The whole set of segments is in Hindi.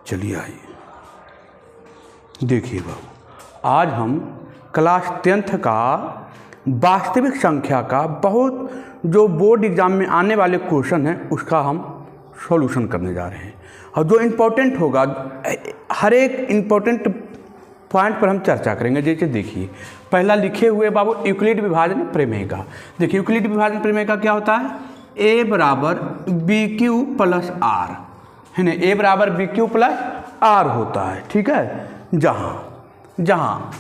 चलिए आइए देखिए बाबू, आज हम क्लास 10th का वास्तविक संख्या का बहुत जो बोर्ड एग्ज़ाम में आने वाले क्वेश्चन हैं उसका हम सॉल्यूशन करने जा रहे हैं। और जो इम्पोर्टेंट होगा, हर एक इम्पोर्टेंट पॉइंट पर हम चर्चा करेंगे। जैसे देखिए, पहला लिखे हुए बाबू यूक्लिड विभाजन प्रमेय का। देखिए यूक्लिड विभाजन प्रमेय का क्या होता है, ए बराबर बी क्यू प्लस आर, है ना। ए बराबर बी क्यू प्लस आर होता है, ठीक है। जहाँ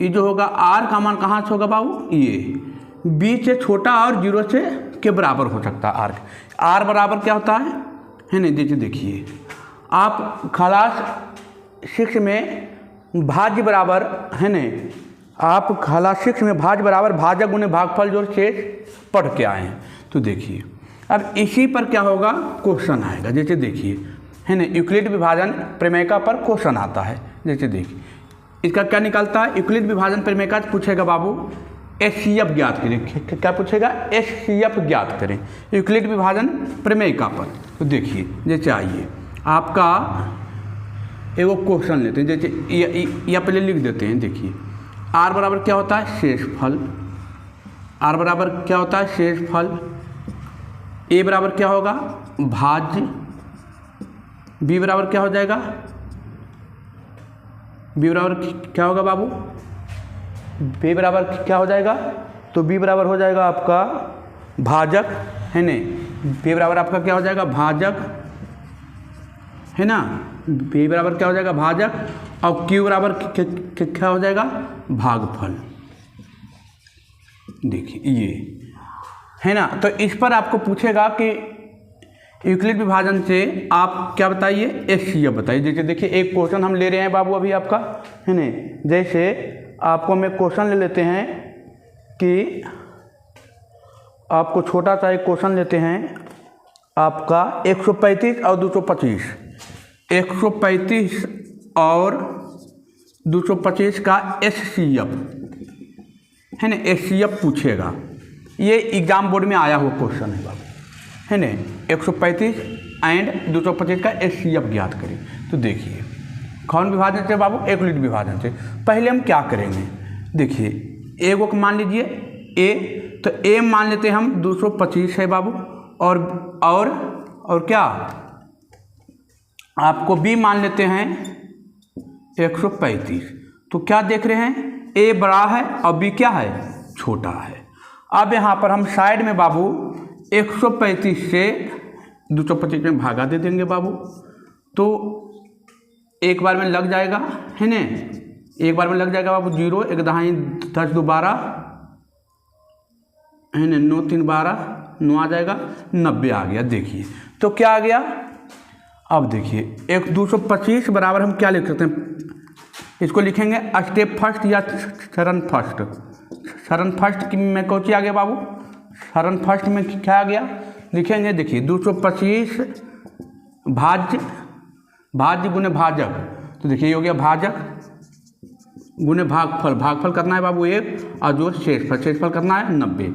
ये जो होगा आर का मान कहाँ से होगा बाबू, ये बी से छोटा और जीरो से के बराबर हो सकता है। आर बराबर क्या होता है ना। जैसे देखिए, आप क्लास 6 में भाज्य बराबर, है ना, आप क्लास 6 में भाज्य बराबर भाजक गुणे भागफल जो शेष पढ़ के आए हैं। तो देखिए अब इसी पर क्या होगा, क्वेश्चन आएगा। जैसे देखिए, है ना, यूक्लिड विभाजन प्रमेय का पर क्वेश्चन आता है। जैसे देखिए इसका क्या निकलता है, यूक्लिड विभाजन प्रमेय का पूछेगा बाबू HCF ज्ञात करें। क्या पूछेगा, HCF ज्ञात करें यूक्लिड विभाजन प्रमेय का पर। तो देखिए जैसे आइए, आपका एगो क्वेश्चन लेते हैं। जैसे या पहले लिख देते हैं। देखिए आर बराबर क्या होता है, शेषफल। आर बराबर क्या होता है, शेषफल। ए बराबर क्या होगा, भाज्य। बी बराबर क्या हो जाएगा, बी बराबर क्या होगा बाबू, बी बराबर क्या हो जाएगा, तो बी बराबर हो जाएगा आपका भाजक, है ना। बी बराबर आपका क्या हो जाएगा, भाजक, है ना। बी बराबर क्या हो जाएगा, भाजक। और क्यू बराबर क्या हो जाएगा, भागफल। देखिए ये है ना। तो इस पर आपको पूछेगा कि यूक्लिड विभाजन से आप क्या बताइए, HCF बताइए। जैसे देखिए एक क्वेश्चन हम ले रहे हैं बाबू अभी आपका, है ना। जैसे आपको हम एक क्वेश्चन ले लेते हैं कि आपको छोटा सा एक क्वेश्चन लेते हैं आपका 135 और 225। 135 और 225 का HCF, है ना, HCF पूछेगा। ये एग्जाम बोर्ड में आया हुआ क्वेश्चन है बाबू, है ना। 135 एंड 225 का HCF ज्ञात करें। तो देखिए कौन विभाजन से बाबू, यूक्लिड विभाजन से। पहले हम क्या करेंगे, देखिए ए को मान लीजिए ए, तो ए मान लेते हैं हम 225 है बाबू। और क्या आपको बी मान लेते हैं 135। तो क्या देख रहे हैं, ए बड़ा है और बी क्या है, छोटा है। अब यहाँ पर हम साइड में बाबू 135 से 225 में भागा दे देंगे बाबू। तो एक बार में लग जाएगा, है ना, एक बार में लग जाएगा बाबू 0, 1 दहाई 10 2 12, है ना, 9 3 12, 9 आ जाएगा, 90 आ गया। देखिए तो क्या आ गया, अब देखिए 225 बराबर हम क्या लिख सकते हैं, इसको लिखेंगे स्टेप फर्स्ट या चरण फर्स्ट। चरण फर्स्ट की में कौन सी आ गया बाबू, चरण फर्स्ट में क्या आ गया, लिखेंगे। देखिए 225 भाज्य गुने भाजक। तो देखिए ये हो गया भाजक गुने भागफल। भागफल करना है बाबू 1, और जो शेषफल करना है 90।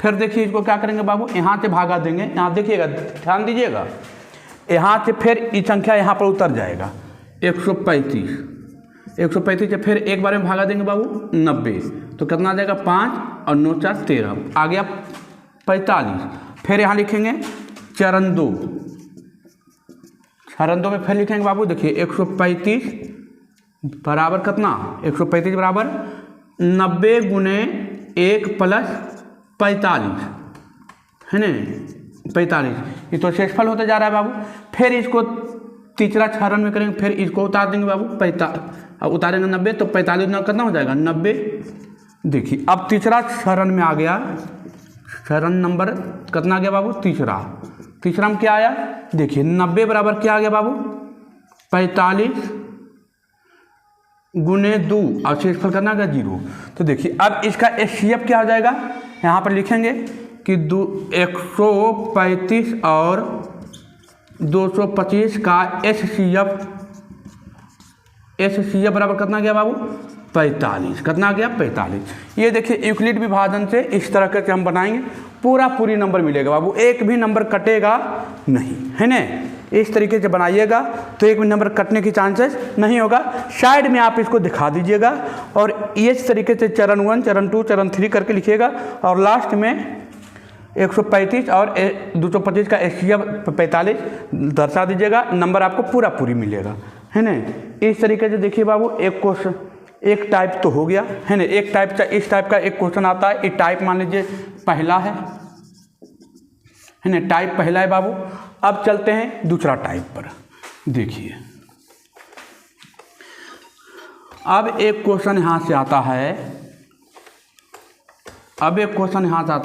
फिर देखिए इसको क्या करेंगे बाबू, यहाँ से भागा देंगे। यहाँ देखिएगा, ध्यान दीजिएगा, यहाँ से फिर ये संख्या यहाँ पर उतर जाएगा 135 से फिर एक बार में भागा देंगे बाबू 90। तो कितना आ जाएगा, 5 और 9 4 13, आ गया 45। फिर यहाँ लिखेंगे चरण 2। चरण 2 में फिर लिखेंगे बाबू, देखिए 135 बराबर कितना, 135 बराबर 90 गुने 1 प्लस 45, है ना, 45। ये तो शेषफल होता जा रहा है बाबू। फिर इसको तीसरा चरण में करेंगे, फिर इसको उतार देंगे बाबू 45, उतारेंगे 90, तो 45 कितना हो जाएगा, 90। देखिए अब तीसरा चरण में आ गया, चरण नंबर कितना आ गया बाबू, तीसरा में क्या आया, देखिए 90 बराबर क्या आ गया बाबू, 45 गुने 2, और शेषफल करना गया 0। तो देखिए अब इसका HCF क्या हो जाएगा, यहाँ पर लिखेंगे कि 135 और 225 का HCF बराबर कितना गया बाबू, 45। कितना आ गया? 45। ये देखिए यूक्लिड विभाजन से इस तरह करके हम बनाएंगे, पूरी नंबर मिलेगा बाबू, एक भी नंबर कटेगा नहीं, है ना। इस तरीके से बनाइएगा तो एक भी नंबर कटने की चांसेस नहीं होगा। साइड में आप इसको दिखा दीजिएगा और इस तरीके से चरण 1, चरण 2, चरण 3 करके लिखिएगा और लास्ट में 135 और 225 का HCF 45 दर्शा दीजिएगा, नंबर आपको पूरी मिलेगा, है ना। इस तरीके से देखिए बाबू, एक क्वेश्चन, एक टाइप तो हो गया, है ना। एक टाइप का, इस टाइप का एक क्वेश्चन आता है, ये टाइप मान लीजिए पहला है ना, टाइप पहला है बाबू। अब चलते हैं दूसरा टाइप पर। देखिए अब एक क्वेश्चन यहाँ से आता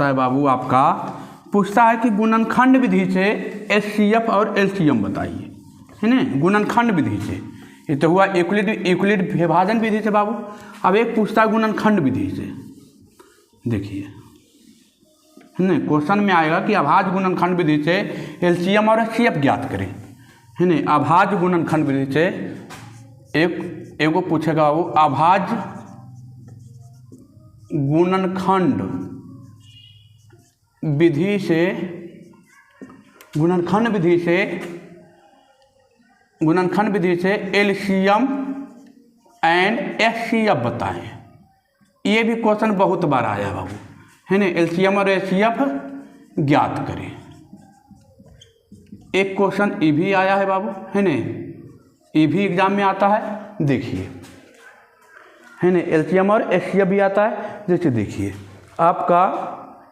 है, बाबू, आपका पूछता है कि गुणनखंड विधि से HCF और LCM बताइए, है ना। गुणनखंड विधि से, ये तो हुआ यूक्लिड विभाजन विधि से बाबू। अब एक पूछता है गुणनखंड विधि से। देखिए, है ना, क्वेश्चन में आएगा कि अभाज्य गुणनखंड विधि से LCM और HCF ज्ञात करें, है ना। अभाज्य गुणनखंड विधि से एगो पूछेगा बाबू, अभाज्य गुणनखंड विधि से LCM एंड HCF बताएं। ये भी क्वेश्चन बहुत बार आया बाबू, है ना। LCM और HCF ज्ञात करें। एक क्वेश्चन ये भी आया है बाबू, है ना, ये भी एग्जाम में आता है। देखिए, है ना, LCM और HCF भी आता है। जैसे देखिए आपका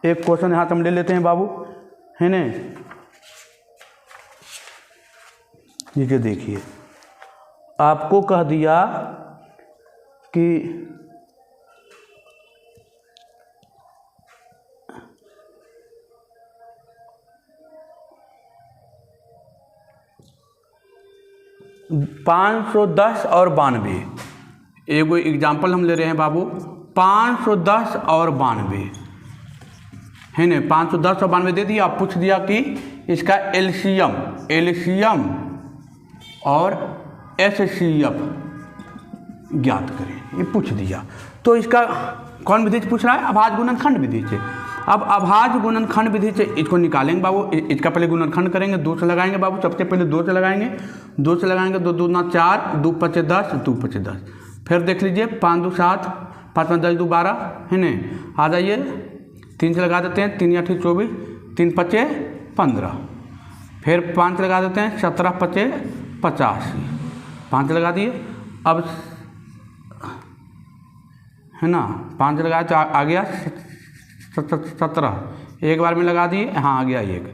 एक क्वेश्चन यहाँ से हम ले लेते हैं बाबू, है ना। ये देखिए, आपको कह दिया कि $510 और 92, एगो एग्जाम्पल हम ले रहे हैं बाबू, 510 और 92, है ना। 510 और 92 दे दिया, आप पूछ दिया कि इसका LCM और HCF ज्ञात करें, ये पूछ दिया। तो इसका कौन विधि से पूछ रहा है? अभाज्य गुणनखंड विधि से। अब अभाज्य गुणनखंड विधि से इसको निकालेंगे बाबू। इसका पहले गुणनखंड करेंगे, 2 से लगाएंगे बाबू। सबसे पहले 2 से लगाएंगे, 2 से लगाएंगे, 2 दूना 4, 2 पचे 10, 2 पचे 10। फिर देख लीजिए 5 2 7, 5 5 10 2 12, है ना। आ जाइए 3 से लगा देते हैं, 3 8 24, 3 पचे 15। फिर 5 लगा देते हैं, 17 पचे 85, 5 लगा दिए। अब, है ना, 5 लगाए तो आ गया 17, एक बार में लगा दिए, हाँ आ गया 1,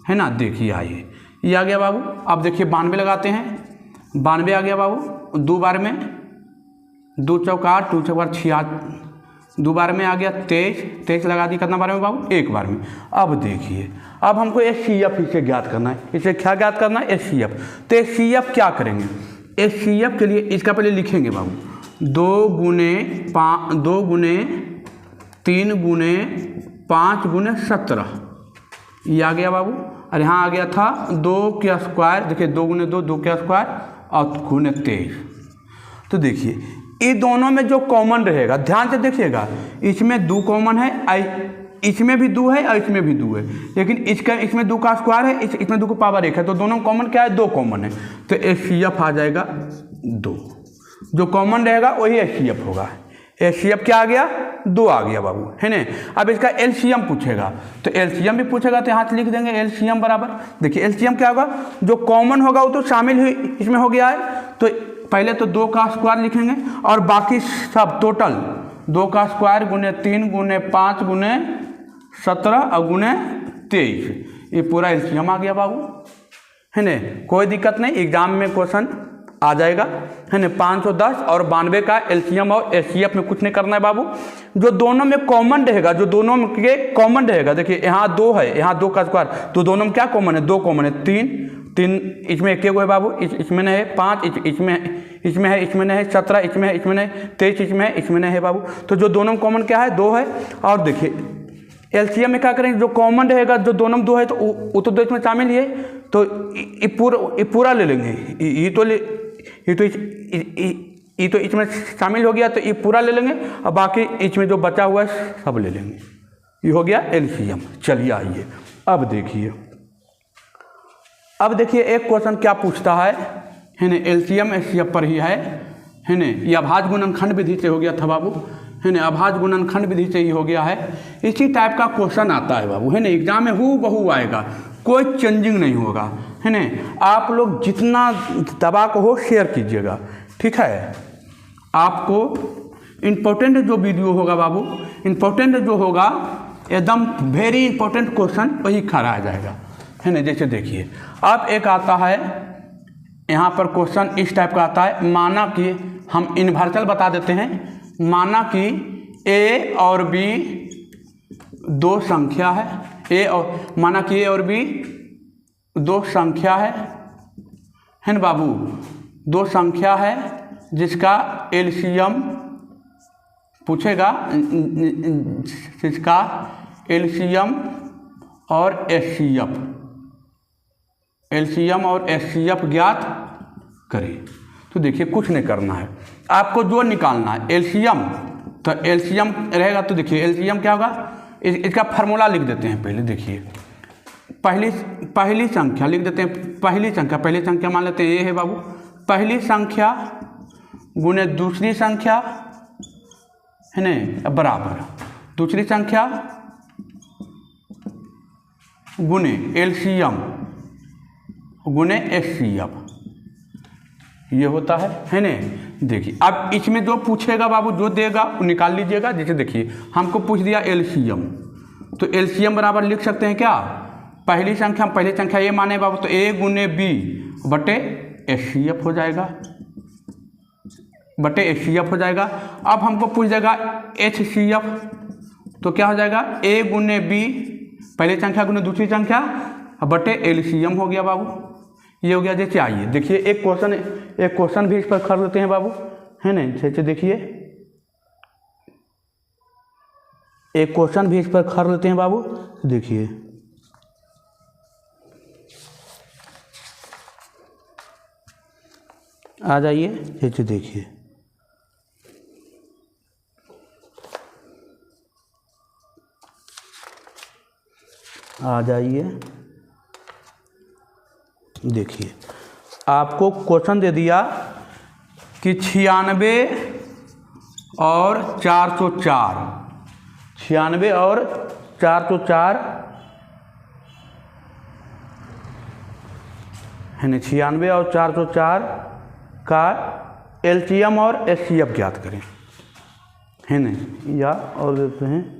है ना। देखिए आइए, ये आ गया बाबू। अब देखिए 92 लगाते हैं, 92 आ गया बाबू। 2 बार में 2 चौका 8, 2 चौका 66, 2 बार में आ गया 23, 23 लगा दी। कितना बार में बाबू? 1 बार में। अब देखिए, अब हमको HCF इसे ज्ञात करना है। इसे क्या ज्ञात करना है? HCF। तो HCF क्या करेंगे? HCF के लिए इसका पहले लिखेंगे बाबू, 2 गुने 3 गुने 5 गुने 17, ये आ गया बाबू। और यहाँ आ गया था 2 के स्क्वायर। देखिए 2 गुने 2, 2 के स्क्वायर और गुने 23। तो देखिए ये दोनों में जो कॉमन रहेगा, ध्यान से देखिएगा, इसमें 2 कॉमन है, इसमें भी 2 है और इसमें भी 2 है, लेकिन इसमें 2 का स्क्वायर है, इसमें 2 का पावर 1 है, तो दोनों कॉमन क्या है? 2 कॉमन है। तो HCF आ जाएगा 2, जो कॉमन रहेगा वही HCF होगा। HCF क्या आ गया? 2 आ गया बाबू, है ना। अब इसका LCM पूछेगा, तो LCM भी पूछेगा, तो यहाँ से लिख देंगे LCM बराबर। देखिए LCM क्या होगा? जो कॉमन होगा वो तो शामिल ही इसमें हो गया है, तो पहले तो 2 का स्क्वायर लिखेंगे और बाकी सब टोटल 2 का स्क्वायर गुने 3 गुने 5 गुने 17 और गुने 23, ये पूरा LCM आ गया बाबू, है ना। कोई दिक्कत नहीं, एग्जाम में क्वेश्चन आ जाएगा, है ना। 510 और 92 का LCM और HCF में कुछ नहीं करना है बाबू। जो दोनों में कॉमन रहेगा, देखिए यहाँ 2 है, यहाँ 2 का स्क्वायर, तो दोनों में क्या कॉमन है? 2 कॉमन है। 3 इसमें एक है बाबू, इसमें नहीं है। 5 इसमें है, इसमें नहीं है। 17 इसमें है, इसमें नहीं। 23 इसमें नहीं है बाबू। तो जो दोनों में कॉमन क्या है? 2 है। और देखिए LCM में क्या करेंगे? जो कॉमन रहेगा, जो दोनों में 2 है, तो वो तो 2 इसमें शामिल ही है, तो ये पूरा ले लेंगे। ई तो इसमें शामिल हो गया, तो ये पूरा ले लेंगे और बाकी इसमें जो बचा हुआ है सब ले लेंगे। ये हो गया एलसीएम। चलिए आइए अब देखिए, अब देखिए एक क्वेश्चन क्या पूछता है ना, एलसीएम एचसीएफ पर ही है ना। ये अभाज्य गुणनखंड विधि से हो गया था बाबू, है ना, अभाज्य गुणनखंड विधि से ही हो गया है। इसी टाइप का क्वेश्चन आता है बाबू, है ना, एग्जाम में हूबहू आएगा, कोई चेंजिंग नहीं होगा, है ना। आप लोग जितना दबा को हो शेयर कीजिएगा, ठीक है। आपको इम्पोर्टेंट जो वीडियो होगा बाबू, इम्पोर्टेंट जो होगा एकदम वेरी इंपॉर्टेंट क्वेश्चन वही खड़ा आ जाएगा, है ना। जैसे देखिए अब एक आता है यहाँ पर क्वेश्चन इस टाइप का आता है, माना कि हम इन्वर्सल बता देते हैं, माना कि ए और बी दो संख्या है, माना कि ए और बी दो संख्या है ना बाबू, दो संख्या है जिसका एलसीएम पूछेगा, जिसका एलसीएम और एचसीएफ, एलसीएम और एचसीएफ ज्ञात करें। तो देखिए कुछ नहीं करना है, आपको जो निकालना है एलसीएम, तो एलसीएम रहेगा, तो देखिए एलसीएम क्या होगा, इसका फार्मूला लिख देते हैं पहले। देखिए पहली संख्या लिख देते हैं, पहली संख्या मान लेते हैं ये है बाबू, पहली संख्या गुने दूसरी संख्या, है ना, बराबर दूसरी संख्या गुने एलसीएम गुने एचसीएफ, ये होता है ना। देखिए अब इसमें जो पूछेगा बाबू, जो देगा वो निकाल लीजिएगा। जैसे देखिए हमको पूछ दिया एलसीएम, तो एलसीएम बराबर लिख सकते हैं क्या, पहली संख्या ये माने बाबू, तो ए गुने बी बटे एचसीएफ हो जाएगा, बटे एचसीएफ हो जाएगा। अब हमको पूछ देगा एचसीएफ, तो क्या हो जाएगा, ए गुने बी पहली संख्या गुने दूसरी संख्या बटे एलसीएम हो गया बाबू, ये हो गया। जैसे आइए देखिए एक क्वेश्चन भी इस पर कर लेते हैं बाबू, है ना। जैसे देखिए एक क्वेश्चन भी इस पर कर लेते हैं बाबू, देखिए आ जाइए, जैसे देखिए आ जाइए, देखिए आपको क्वेश्चन दे दिया कि 96 और 404, 96 और 404 है ना, 96 और 404 का एलसीएम और एचसीएफ ज्ञात करें, है ना। या और देखते हैं,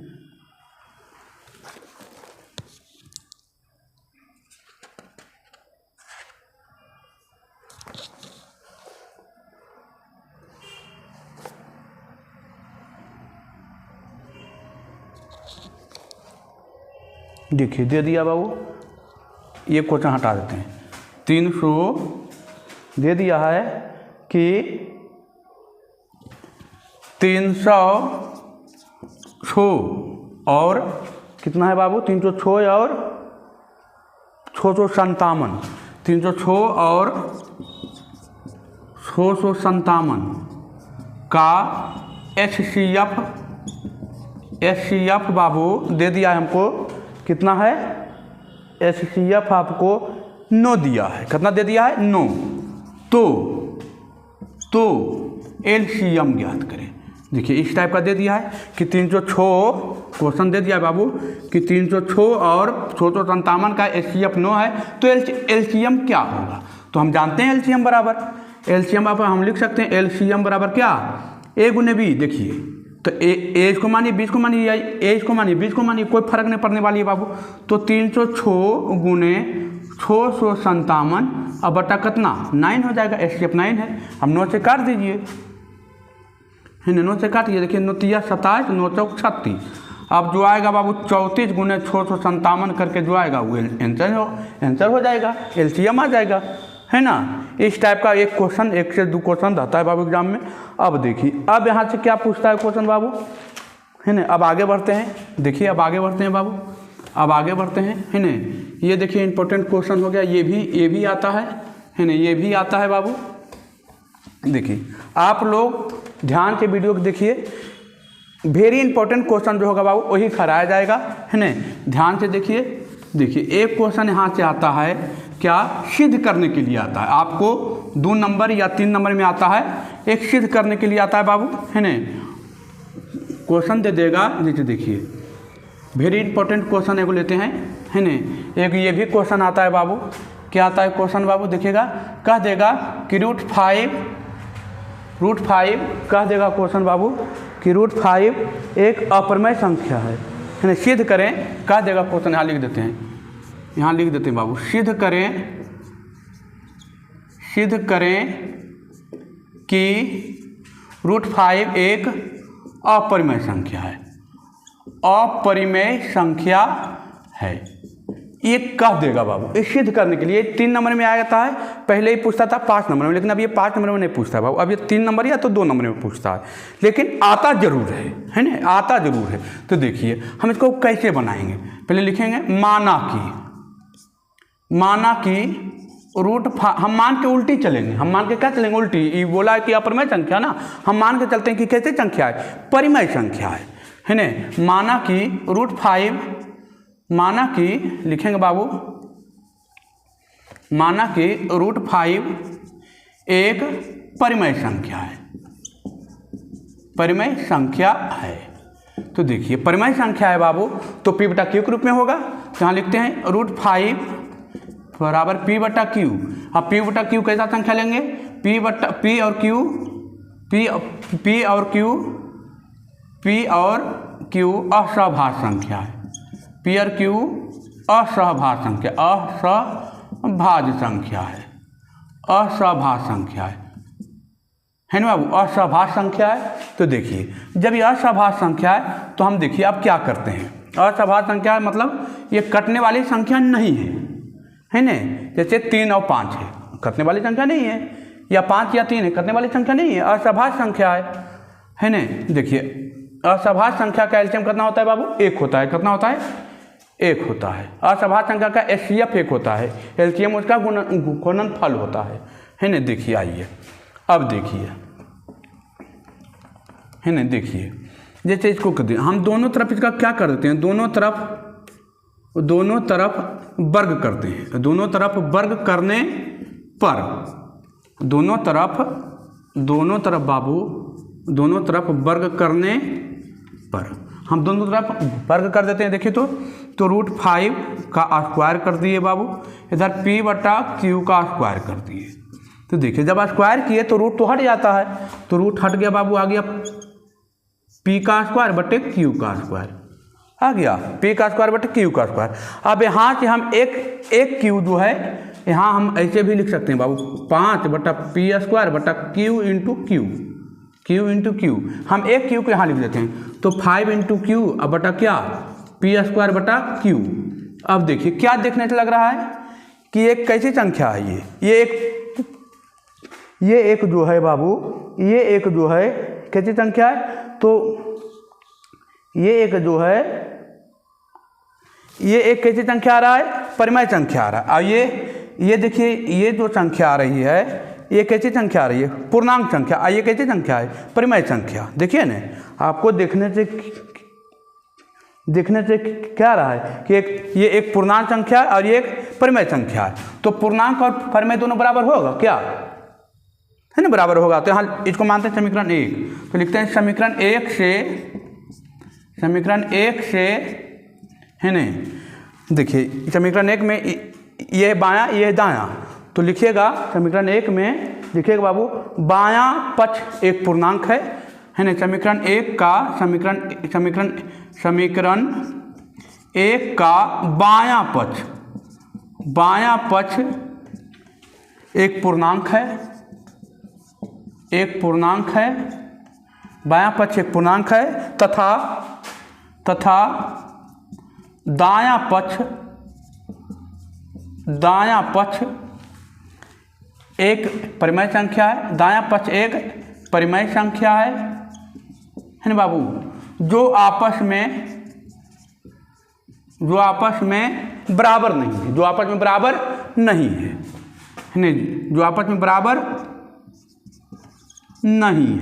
देखिए दे दिया बाबू, ये क्वेश्चन हटा देते हैं। 300 दे दिया है कि 306 और कितना है बाबू, 306 और 657, 306 और 657 का एचसीएफ बाबू दे दिया है हमको, कितना है, एचसीएफ आपको 9 दिया है, कितना दे दिया है, 9। तो एलसीएम ज्ञात करें। देखिए इस टाइप का दे दिया है कि 306 क्वेश्चन दे दिया है बाबू कि 306 और 657 का एचसीएफ 9 है, तो एलसीएम क्या होगा। तो हम जानते हैं एलसीएम बराबर हम लिख सकते हैं एलसीएम बराबर क्या, ए गुने बी। देखिए तो एज को मानिए, 20 को मानिए, एज को मानिए, 20 को मानिए, कोई फर्क नहीं पड़ने वाली है बाबू। तो 306 गुने 657 अब बटा कितना, 9 हो जाएगा, एचसीएफ 9 है। अब 9 से काट दीजिए, है ना, 9 से काटिए। देखिए 9 तिया 27, 9 चौक 36। अब जो आएगा बाबू 34 गुने 657 करके जो आएगा वो आंसर हो जाएगा, एलसीएम आ जाएगा, है ना। इस टाइप का एक क्वेश्चन, 1 से 2 क्वेश्चन रहता है बाबू एग्जाम में। अब देखिए अब यहाँ से क्या पूछता है क्वेश्चन बाबू, है ना। अब आगे बढ़ते हैं, देखिए अब आगे बढ़ते हैं बाबू, अब आगे बढ़ते हैं, है ना। ये देखिए इंपॉर्टेंट क्वेश्चन हो गया, ये भी आता है ना, ये भी आता है बाबू, देखिए आप लोग ध्यान से वीडियो को देखिए, वेरी इंपॉर्टेंट क्वेश्चन जो होगा बाबू वही कराया जाएगा, है ना। ध्यान से देखिए एक क्वेश्चन यहाँ से आता है, क्या सिद्ध करने के लिए आता है, आपको 2 नंबर या 3 नंबर में आता है, एक सिद्ध करने के लिए आता है बाबू, है ना। क्वेश्चन दे देगा, जैसे देखिए वेरी इंपॉर्टेंट क्वेश्चन एगो लेते हैं, है ना। एक ये भी क्वेश्चन आता है बाबू, क्या आता है क्वेश्चन बाबू, देखिएगा कह देगा कि √5 कह देगा क्वेश्चन बाबू कि √5 एक अपरिमेय संख्या है ना। सिद्ध करें कह देगा क्वेश्चन, यहाँ लिख देते हैं बाबू, सिद्ध करें कि √5 एक अपरिमेय संख्या है, ये कह देगा बाबू। ये सिद्ध करने के लिए 3 नंबर में आ जाता है, पहले ही पूछता था 5 नंबर में, लेकिन अब ये 5 नंबर में नहीं पूछता बाबू, अब ये 3 नंबर या तो 2 नंबर में पूछता है, लेकिन आता जरूर है ना, आता जरूर है। तो देखिए हम इसको कैसे बनाएंगे, पहले लिखेंगे माना कि √5, हम मान के उल्टी चलेंगे, हम मान के क्या चलेंगे, उल्टी। ये बोला है कि अपरिमेय संख्या ना, हम मान के चलते हैं कि कैसे संख्या है, परिमेय संख्या है ना। माना कि लिखेंगे बाबू, माना कि √5 एक परिमेय संख्या है, तो देखिए परिमेय संख्या है बाबू, तो P/Q के रूप में होगा। तो यहाँ लिखते हैं √5 बराबर P/Q। अब P/Q कैसा संख्या लेंगे, P और Q असहभाज्य संख्या है, P और Q असहभाज्य संख्या है ना बाबू, असहभाज्य संख्या है। तो देखिए जब ये असहभाज्य संख्या है तो हम देखिए अब क्या करते हैं, असहभाज्य संख्या है मतलब ये कटने वाली संख्या नहीं है ना। जैसे 3 और 5 है, कटने वाली संख्या नहीं है, या 5 या 3 है, कटने वाली संख्या नहीं है, असहभाज्य संख्या है ना। देखिए असहभाज्य संख्या का एलसीएम कितना होता है बाबू, 1 होता है, कितना होता है, 1 होता है। असहभाज्य संख्या का HCF 1 होता है, एलसीएम उसका गुणनफल होता है ना। देखिए आइए अब देखिए, है ना, देखिए जैसे इसको कर दिए, हम दोनों तरफ इसका क्या कर देते हैं, दोनों तरफ वर्ग करते हैं। दोनों तरफ वर्ग करने पर, दोनों तरफ बाबू, दोनों तरफ वर्ग करने पर हम दोनों तरफ वर्ग कर देते हैं। देखिए तो √5 का स्क्वायर कर दिए बाबू, इधर P/Q का स्क्वायर कर दिए। तो देखिए जब स्क्वायर किए तो रूट तो हट जाता है, तो रूट हट गया बाबू, आ गया P का स्क्वायर बटे Q का स्क्वायर, आ गया P का स्क्वायर बटे Q का स्क्वायर। अब यहाँ से हम एक Q जो है, यहाँ हम ऐसे भी लिख सकते हैं बाबू, 5/P² बटा Q इंटू Q। हम एक Q को यहाँ लिख देते हैं, तो 5 इंटू Q अब बटा क्या, P² बटा Q। अब देखिए क्या देखने से लग रहा है कि एक कैसी संख्या है, ये एक जो है बाबू, ये एक जो है कैसी संख्या है, तो ये एक जो है, ये एक कैसी संख्या आ रहा है, परिमेय संख्या आ रहा है। और ये देखिए ये जो संख्या आ रही है, ये कैसी संख्या आ रही है, पूर्णांक संख्या। और ये कैसी संख्या है, परिमेय संख्या। देखिए ना, आपको देखने से क्या रहा है कि ये एक पूर्णांक संख्या है और ये एक परिमेय संख्या है। तो पूर्णांक और परिमेय दोनों बराबर होगा क्या, है ना, बराबर होगा। तो यहाँ इसको मानते हैं समीकरण 1, तो लिखते हैं समीकरण 1 से, है ना। देखिए समीकरण 1 में ये बायां ये दायां, तो लिखिएगा समीकरण 1 में लिखिएगा बाबू, बायां पक्ष एक पूर्णांक है ना। समीकरण 1 का समीकरण 1 का बायां पक्ष एक पूर्णांक है, बायां पक्ष एक पूर्णांक है, तथा दायां पक्ष एक परिमेय संख्या है। दायां पक्ष एक परिमेय संख्या है ना बाबू, जो आपस में बराबर नहीं है, जो आपस में बराबर नहीं है, जो आपस में बराबर नहीं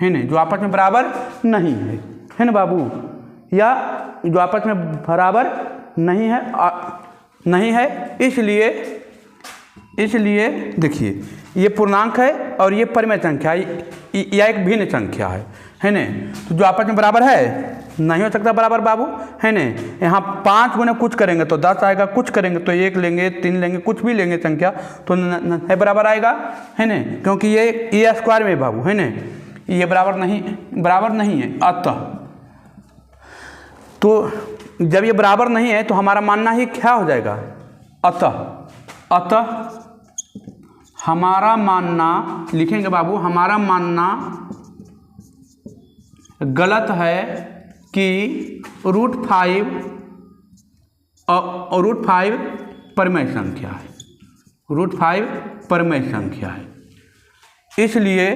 है ना, जो आपस में बराबर नहीं है ना बाबू, या जो आपस में बराबर नहीं है, इसलिए देखिए ये पूर्णांक है और ये परिमेय संख्या या एक भिन्न संख्या है ना। तो जो आपस में बराबर है नहीं हो सकता बराबर बाबू, है ना। यहाँ 5 गुने कुछ करेंगे तो 10 आएगा, कुछ करेंगे तो 1 लेंगे, 3 लेंगे, कुछ भी लेंगे संख्या तो है बराबर आएगा, है ना, क्योंकि ये स्क्वायर में बाबू, है ना, ये बराबर नहीं है। अतः तो जब ये बराबर नहीं है तो हमारा मानना ही क्या हो जाएगा, अतः हमारा मानना लिखेंगे बाबू, हमारा मानना गलत है कि √5 परिमेय संख्या है, √5 परिमेय संख्या है। इसलिए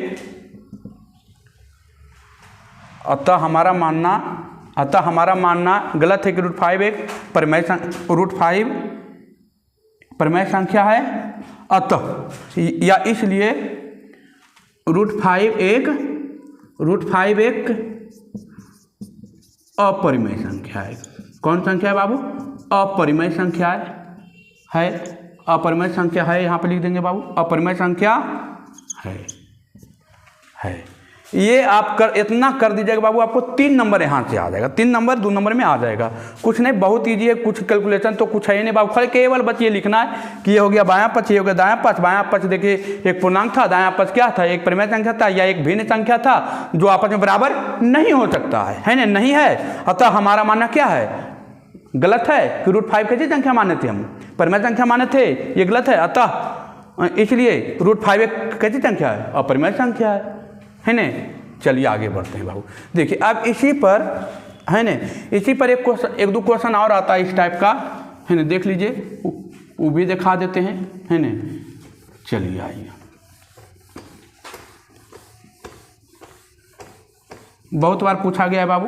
अतः हमारा मानना गलत है कि √5 एक √5 परिमेय संख्या है। अतः या इसलिए √5 एक अपरिमेय संख्या है। कौन संख्या है बाबू, अपरिमेय संख्या है, अपरिमेय संख्या है, यहाँ पे लिख देंगे बाबू, अपरिमेय संख्या है। ये आप इतना कर दीजिएगा बाबू, आपको 3 नंबर यहाँ से आ जाएगा, 3 नंबर 2 नंबर में आ जाएगा। कुछ नहीं, बहुत ईजी है, कुछ कैलकुलेशन तो कुछ है ही नहीं बाबू, खाली केवल बस ये लिखना है कि ये हो गया बायां पक्ष, ये हो गया दायां पक्ष। बायां पक्ष देखिए एक पूर्णांक था, दायां पक्ष क्या था, एक परिमेय संख्या था या एक भिन्न संख्या था जो आपस में बराबर नहीं हो सकता है ना, नहीं है। अतः हमारा मानना क्या है, गलत है कि √5 कैसी संख्या माने थे, हम परिमेय संख्या माने थे, ये गलत है। अतः इसलिए √5 एक कैसी संख्या है, अपरिमेय संख्या है ना। चलिए आगे बढ़ते हैं बाबू। देखिए अब इसी पर, है ना, इसी पर एक दो क्वेश्चन और आता है इस टाइप का, है ना, देख लीजिए, वो भी दिखा देते हैं, है ना। चलिए आइए, बहुत बार पूछा गया है बाबू,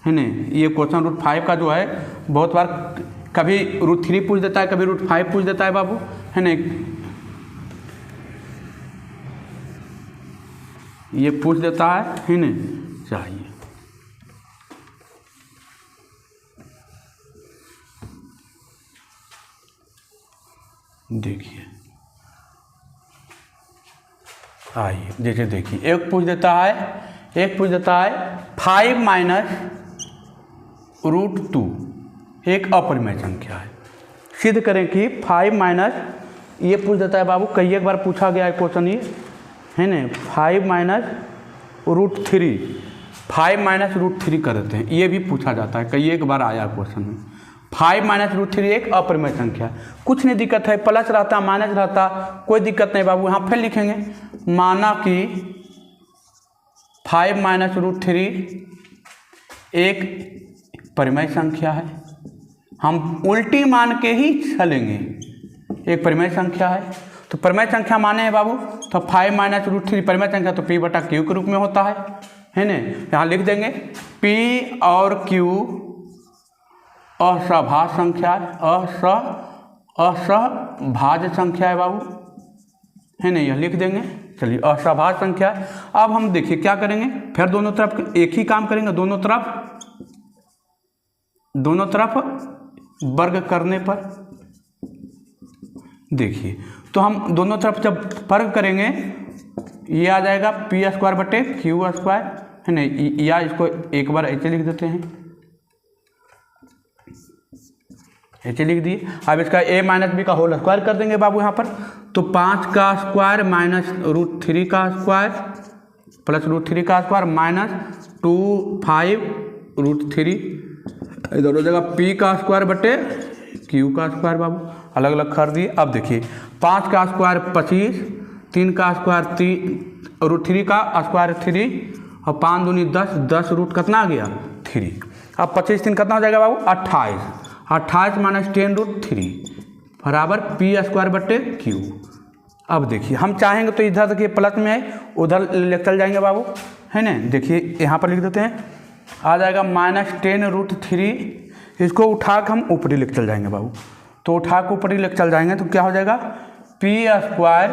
है ना, ये क्वेश्चन √5 का जो है बहुत बार, कभी √3 पूछ देता है, कभी √5 पूछ देता है बाबू, है ना, ये पूछ देता है ना। चाहिए देखिए, आइए जैसे देखिए, एक पूछ देता है 5 - √2 एक अपरिमेय संख्या है, सिद्ध करें कि 5 ये पूछ देता है बाबू, कई एक बार पूछा गया है क्वेश्चन ये, है ना, 5 -√3, 5 -√3 कर देते हैं, ये भी पूछा जाता है, कई एक बार आया क्वेश्चन में। 5 -√3 एक अपरिमेय संख्या, कुछ नहीं दिक्कत है, प्लस रहता माइनस रहता कोई दिक्कत नहीं बाबू। यहाँ फिर लिखेंगे, माना कि 5 -√3 एक परिमेय संख्या है, हम उल्टी मान के ही चलेंगे, एक परिमेय संख्या है। तो परिमेय संख्या माने हैं बाबू, तो 5 -√3 परिमेय संख्या तो P/Q के रूप में होता है ना। यहाँ लिख देंगे P और Q असहभाज्य संख्या है, असहभाज्य संख्या है बाबू, है ना, यह लिख देंगे। चलिए असहभाज्य संख्या है। अब हम देखिए क्या करेंगे, फिर दोनों तरफ एक ही काम करेंगे, दोनों तरफ वर्ग करने पर देखिए, तो हम दोनों तरफ जब वर्ग करेंगे ये आ जाएगा P² / Q², है ना, या इसको एक बार ऐसे लिख देते हैं, ऐसे लिख दिए। अब इसका a - b का होल स्क्वायर कर देंगे बाबू यहाँ पर, तो 5 का स्क्वायर माइनस √3 का स्क्वायर प्लस √3 का स्क्वायर माइनस 5 √3, दोनों जगह P का स्क्वायर बटे Q का स्क्वायर बाबू, अलग अलग कर दिए। अब देखिए 5 का स्क्वायर 25, 3 का स्क्वायर 3, √3 का स्क्वायर 3 और 5 दूनी 10, 10 रूट कितना आ गया 3। अब 25 3 कितना हो जाएगा बाबू 28, 28 - 10 √3 बराबर P² बटे Q। अब देखिए हम चाहेंगे तो इधर देखिए प्लस में है, उधर ले चल जाएंगे बाबू, है ना। देखिए यहाँ पर लिख देते हैं, आ जाएगा -10 √3, इसको उठा के हम ऊपरी लेकर चल जाएंगे बाबू, तो उठा के ऊपरी लेकर चल जाएंगे तो क्या हो जाएगा P²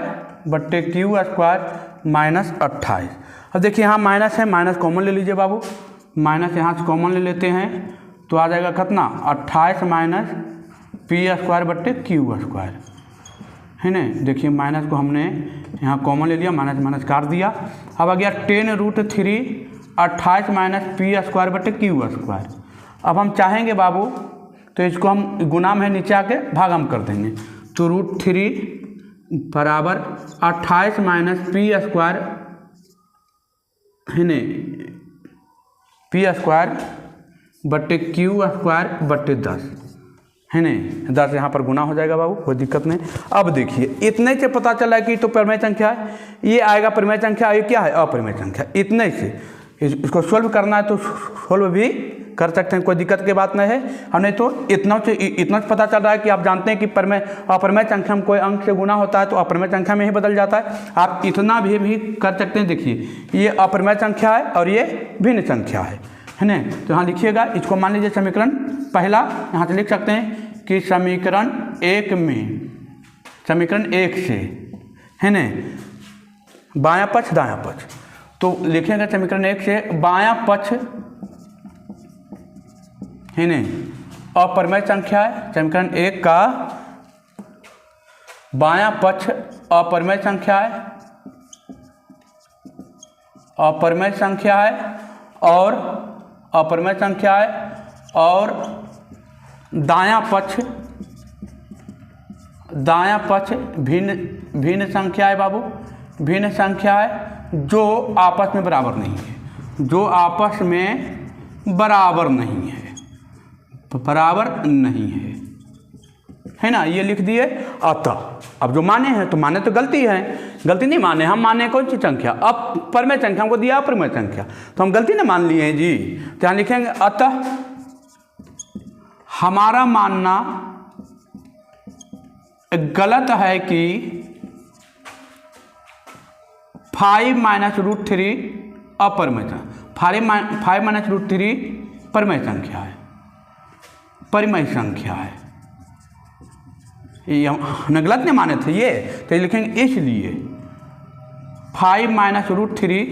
बट्टे क्यू स्क्वायर माइनस 28। अब देखिए यहाँ माइनस है, माइनस कॉमन ले लीजिए बाबू, माइनस यहाँ से कॉमन ले लेते हैं तो आ जाएगा कितना 28 माइनस पी स्क्वायर बट्टे क्यू स्क्वायर, है ना। देखिए माइनस को हमने यहाँ कॉमन ले लिया, माइनस माइनस काट दिया। अब आ गया 10√3 28 माइनस पी स्क्वायर बट्टे क्यू स्क्वायर। अब हम चाहेंगे बाबू तो इसको हम गुना में नीचे आके भाग हम कर देंगे, तो √3 बराबर 28 माइनस पी स्क्वायर, है न, पी स्क्वायर बट्टे क्यू स्क्वायर बट्टे 10, है न। 10 यहाँ पर गुना हो जाएगा बाबू, कोई दिक्कत नहीं। अब देखिए इतने से पता चला कि तो परिमेय संख्या है, ये आएगा परिमेय संख्या, ये क्या है अपरिमेय संख्या। इतने से इसको सोल्व करना है तो सोल्व भी कर सकते हैं, कोई दिक्कत की बात नहीं है। और नहीं तो इतना से पता चल रहा है कि आप जानते हैं कि अपरिमेय संख्या में कोई अंक से गुना होता है तो अपरिमेय संख्या में ही बदल जाता है। आप इतना भी कर सकते हैं। देखिए ये अपरिमेय संख्या है और ये भिन्न संख्या है ना। तो यहाँ लिखिएगा, इसको मान लीजिए समीकरण पहला, यहाँ से लिख सकते हैं कि समीकरण 1 में, समीकरण 1 से, है ना, बायां पक्ष दायां पक्ष, तो लिखेंगे समीकरण 1 से बायां पक्ष, है ना, अपरिमेय संख्या है। समीकरण 1 का बायां पक्ष अपरिमेय संख्या है, अपरिमेय संख्या है और अपरिमेय संख्या है, और दायां पक्ष भिन्न संख्या है बाबू, भिन्न संख्या है जो आपस में बराबर नहीं है, जो आपस में बराबर नहीं है, बराबर नहीं है ना। ये लिख दिए। अतः अब जो माने हैं तो माने तो गलती है, गलती नहीं माने, हम माने कौन सी संख्या, अब परिमेय संख्या हमको दिया अपरिमेय संख्या, तो हम गलती ना मान लिए हैं जी। तो यहाँ लिखेंगे अतः हमारा मानना गलत है कि 5 माइनस √3 अपरिमेय संख्या, 5 माइनस √3 परिमेय संख्या है, परिमेय संख्या है। ये हमने गलत नहीं माने थे ये, तो लिखेंगे इसलिए 5 माइनस √3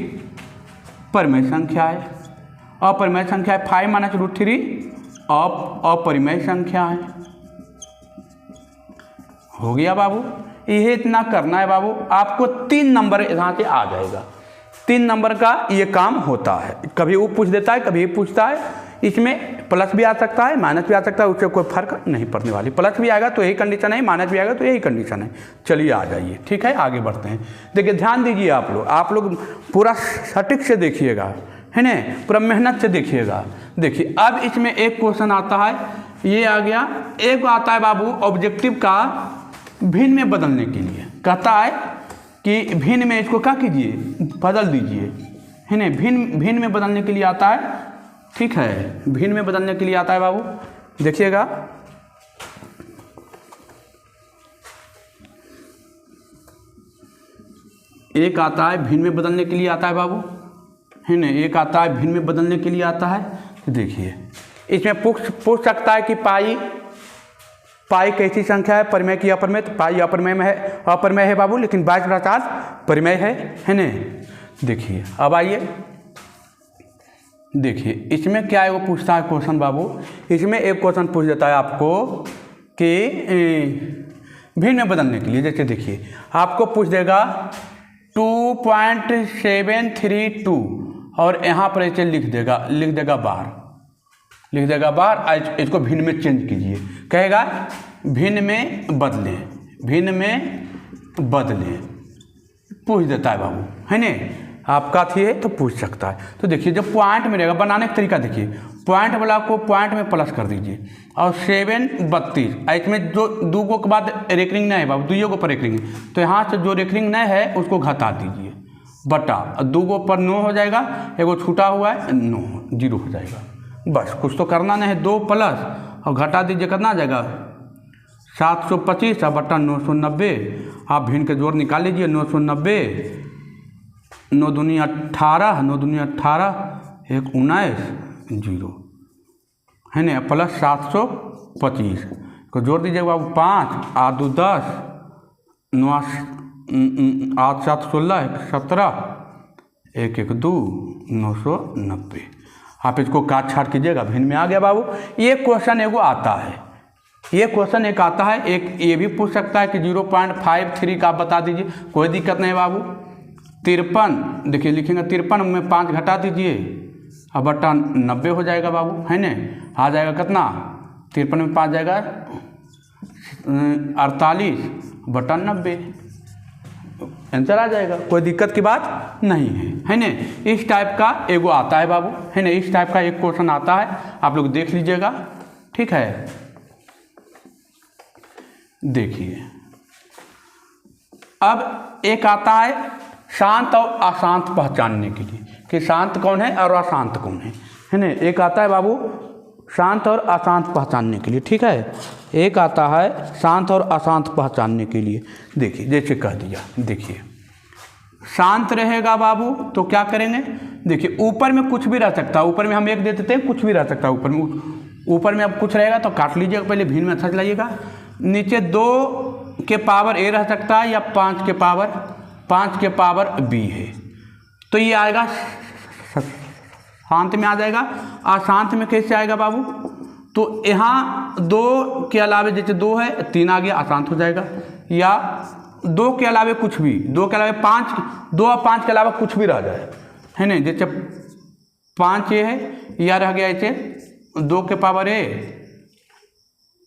परिमेय संख्या है, अपरिमेय संख्या है। 5 माइनस √3 अपरिमेय संख्या है। हो गया बाबू, यही इतना करना है बाबू, आपको 3 नंबर यहाँ से आ जाएगा। 3 नंबर का ये काम होता है, कभी वो पूछ देता है, कभी ये पूछता है। इसमें प्लस भी आ सकता है, माइनस भी आ सकता है, उससे कोई फर्क नहीं पड़ने वाली। प्लस भी आएगा तो यही कंडीशन है, माइनस भी आएगा तो यही कंडीशन है। चलिए आ जाइए, ठीक है, आगे बढ़ते हैं। देखिए ध्यान दीजिए आप लोग पूरा सटीक से देखिएगा, है ना, पूरा मेहनत से देखिएगा। देखिए अब इसमें एक क्वेश्चन आता है, ये आ गया। एक आता है बाबू ऑब्जेक्टिव का भिन्न में बदलने के लिए, कहता है कि भिन्न में इसको क्या कीजिए, बदल दीजिए, है ना। भिन्न में बदलने के लिए आता है, ठीक है, भिन्न में बदलने के लिए आता है बाबू। देखिएगा एक आता है भिन्न में बदलने के लिए आता है बाबू, है ना, एक आता है भिन्न में बदलने के लिए आता है। तो देखिए इसमें पूछ सकता है कि पाई कैसी संख्या है, परिमेय की अपरिमेय। तो पाई अपरिमेय में है, अपरिमेय है बाबू, लेकिन 22/50 परिमेय है ना। देखिए अब आइए, देखिए इसमें क्या है वो पूछता है क्वेश्चन बाबू। इसमें एक क्वेश्चन पूछ देता है आपको कि भिन्न में बदलने के लिए, जैसे देखिए आपको पूछ देगा 2.732 और यहाँ पर ऐसे लिख देगा बार, इसको भिन्न में चेंज कीजिए, कहेगा भिन्न में बदलें, पूछ देता है बाबू, है ना। आपका थी है तो पूछ सकता है। तो देखिए जब पॉइंट में रहेगा, बनाने का तरीका देखिए, पॉइंट वाला को पॉइंट में प्लस कर दीजिए, और 732 इसमें जो 2 के बाद रेकरिंग नहीं है बाबू, 2 पर रेकरिंग है, तो यहाँ से जो रेकरिंग नहीं है उसको घटा दीजिए, बटा 2 पर 9 हो जाएगा, एगो छूटा हुआ है 9 0 हो जाएगा। बस कुछ तो करना नहीं है, 2 प्लस और घटा दीजिए, कितना आ जाएगा 725 बटा 990। आप भिन्न के जोड़ निकाल लीजिए, 990 9 दूनी 18, 9 दूनी 18, 1 19 0, है ना, प्लस 725 को जोड़ दीजिएगा बाबू 5 8 2 10, 9 8 7 16 17 1 1 2 990। आप इसको काट छाट कीजिएगा, भिन्न में आ गया बाबू। ये क्वेश्चन एगो आता है, ये क्वेश्चन एक आता है। एक ये भी पूछ सकता है कि 0.53 का आप बता दीजिए, कोई दिक्कत नहीं बाबू। 53 देखिए लिखेंगे 53 में 5 घटा दीजिए अब बटा 90 हो जाएगा बाबू, है न। आ जाएगा कितना, 53 में 5 जाएगा 48 बटा 90, आंसर आ जाएगा, कोई दिक्कत की बात नहीं है न। इस टाइप का एगो आता है बाबू, है न। इस टाइप का एक क्वेश्चन आता है, आप लोग देख लीजिएगा, ठीक है। देखिए अब एक आता है शांत और अशांत पहचानने के लिए कि शांत कौन है और अशांत कौन है न। एक आता है बाबू शांत और अशांत पहचानने के लिए, ठीक है। एक आता है शांत और अशांत पहचानने के लिए। देखिए जैसे कह दिया, देखिए शांत रहेगा बाबू तो क्या करेंगे, देखिए ऊपर में कुछ भी रह सकता है, ऊपर में हम 1 दे देते हैं, कुछ भी रह सकता है ऊपर में अब कुछ रहेगा तो काट लीजिएगा, पहले भिन्न में अच्छा लाइएगा। नीचे 2 के पावर a रह सकता है या 5 के पावर b है, तो ये आएगा शांत में आ जाएगा। अशांत में कैसे आएगा बाबू, तो यहाँ 2 के अलावे जैसे 2 है 3 आ गया, अशांत हो जाएगा। या 2 के अलावे कुछ भी, 2 के अलावे 5, 2 और 5 के अलावा कुछ भी रह जाए, है ना। जैसे 5 ये है, या रह गया ऐसे 2 के पावर a,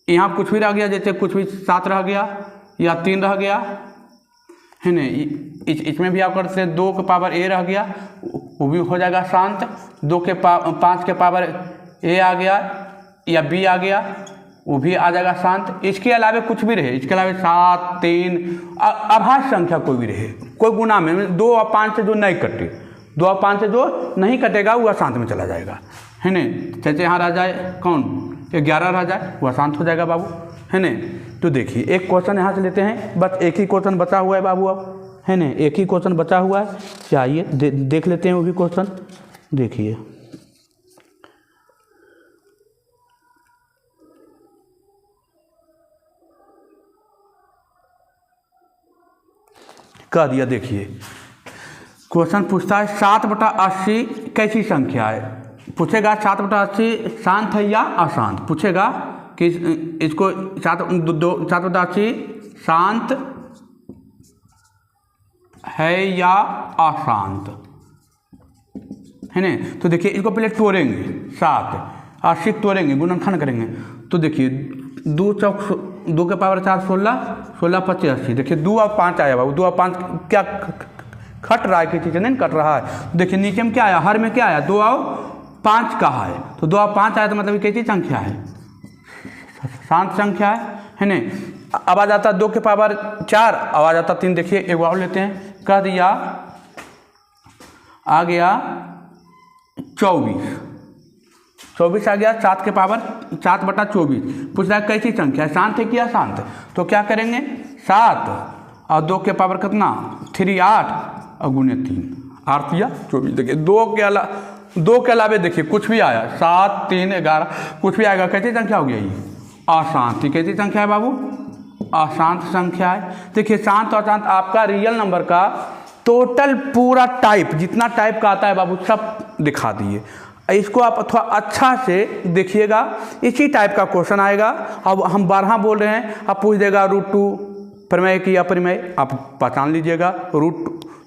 यहाँ कुछ भी रह गया, जैसे कुछ भी 7 रह गया या 3 रह गया, है ना। इसमें भी आप करते हैं 2 के पावर a रह गया, वो भी हो जाएगा शांत। 5 के पावर a आ गया या b आ गया, वो भी आ जाएगा शांत। इसके अलावे कुछ भी रहे, इसके अलावे 7 3 अभाज्य संख्या कोई भी रहे, कोई गुना में 2 और 5 से जो नहीं कटे, 2 और 5 से जो नहीं कटेगा वो अशांत में चला जाएगा, है ना। जैसे यहाँ रह जाए कौन 11 रह जाए, वो अशांत हो जाएगा बाबू, है ना। तो देखिए एक क्वेश्चन यहाँ से लेते हैं, बस एक ही क्वेश्चन बचा हुआ है बाबू अब, है ना। एक ही क्वेश्चन बचा हुआ है, चाहिए देख लेते हैं वो भी क्वेश्चन। देखिए कह दिया, देखिए क्वेश्चन पूछता है 7/80 कैसी संख्या है। पूछेगा 7/80 शांत है या अशांत, पूछेगा कि इसको 7/80 शांत है या अशांत, है ना। तो देखिए इसको पहले तोड़ेंगे, 7/80 तोड़ेंगे, गुणनखंड करेंगे। तो देखिए 2 चौक 2 के पावर 4 16, 16 25 80। देखिए 2 और 5 आया बाबू, 2 और 5 क्या खट रहा है, किसी से नहीं कट रहा है। देखिए नीचे में क्या आया, हर में क्या आया 2 और 5 का है, तो 2 और 5 आया तो मतलब कैसी संख्या है, शांत संख्या है ना। अब आ जाता 2 के पावर 4, अब आ जाता 3। देखिए एक और लेते हैं, कह दिया आ गया 24 आ गया, 7 के पावर 7/24। पूछ रहा है कैसी संख्या है, शांत है कि अशांत। तो क्या करेंगे 7 और 2 के पावर कितना 3 8 और गुने 3 8 या 24। देखिए 2 के अलावे देखिए कुछ भी आया, 7 3 11 कुछ भी आएगा, कैसी संख्या हो गया ये अशांत। कैसी संख्या है बाबू, अशांत संख्या है। देखिए शांत और अशांत आपका रियल नंबर का टोटल पूरा टाइप जितना टाइप का आता है बाबू सब दिखा दिए। इसको आप थोड़ा अच्छा से देखिएगा, इसी टाइप का क्वेश्चन आएगा। अब हम 12 बोल रहे हैं, अब पूछ देगा √2 प्रमेय की अपरिमेय, आप पहचान लीजिएगा।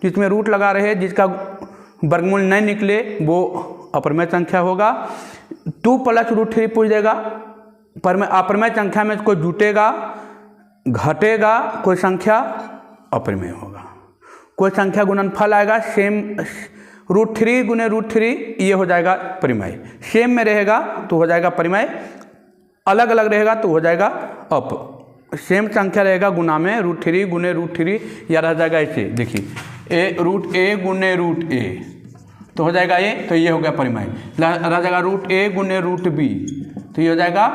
जिसमें रूट लगा रहे, जिसका वर्गमूल नहीं निकले वो अपरिमेय संख्या होगा। 2 + √3 पूछ देगा, अपरिमेय संख्या में कोई जुटेगा घटेगा, कोई संख्या अपरिमेय होगा। कोई संख्या गुणनफल आएगा सेम, √3 गुने √3 ये हो जाएगा परिमेय। सेम में रहेगा तो हो जाएगा परिमेय, अलग अलग रहेगा तो हो जाएगा अप। सेम संख्या रहेगा गुना में √3 गुने √3 या रह जाएगा ऐसे। देखिए √a गुने √a तो हो जाएगा ये, तो ये हो गया परिमेय। रह जाएगा √a गुने √b तो ये हो जाएगा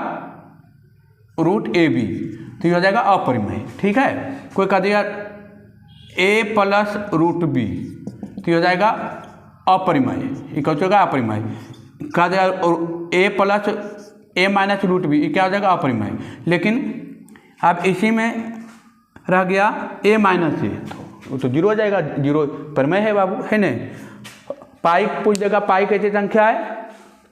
√ab तो ये हो जाएगा अपरिमेय। ठीक है, कोई कह दिया a + √b तो ये हो जाएगा अपरिमेय, ये क्या हो जाएगा अपरिमेय। कहा जाएगा a + √b ये क्या हो जाएगा अपरिमेय। लेकिन अब इसी में रह गया a - a वो तो जीरो हो जाएगा, जीरो परिमेय है बाबू, है न। पाई पूछ देगा पाई कैसी संख्या है,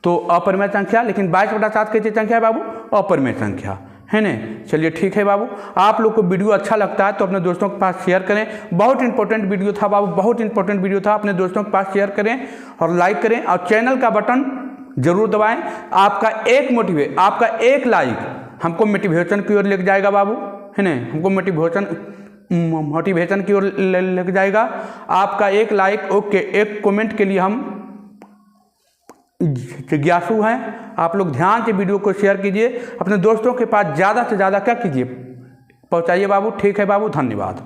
तो अपरिमेय संख्या, लेकिन 22/7 कैसी संख्या है बाबू, अपरिमेय संख्या, है न। चलिए ठीक है बाबू, आप लोग को वीडियो अच्छा लगता है तो अपने दोस्तों के पास शेयर करें। बहुत इंपॉर्टेंट वीडियो था बाबू, बहुत इंपॉर्टेंट वीडियो था, अपने दोस्तों के पास शेयर करें और लाइक करें और चैनल का बटन जरूर दबाएं। आपका एक लाइक हमको मोटिवेशन की ओर लेके जाएगा बाबू, है न, हमको मोटिवेशन की ओर लेके जाएगा। आपका एक लाइक, ओके, एक कमेंट के लिए हम जिज्ञासु हैं। आप लोग ध्यान से वीडियो को शेयर कीजिए, अपने दोस्तों के पास ज़्यादा से ज़्यादा क्या कीजिए, पहुंचाइए बाबू। ठीक है बाबू, धन्यवाद।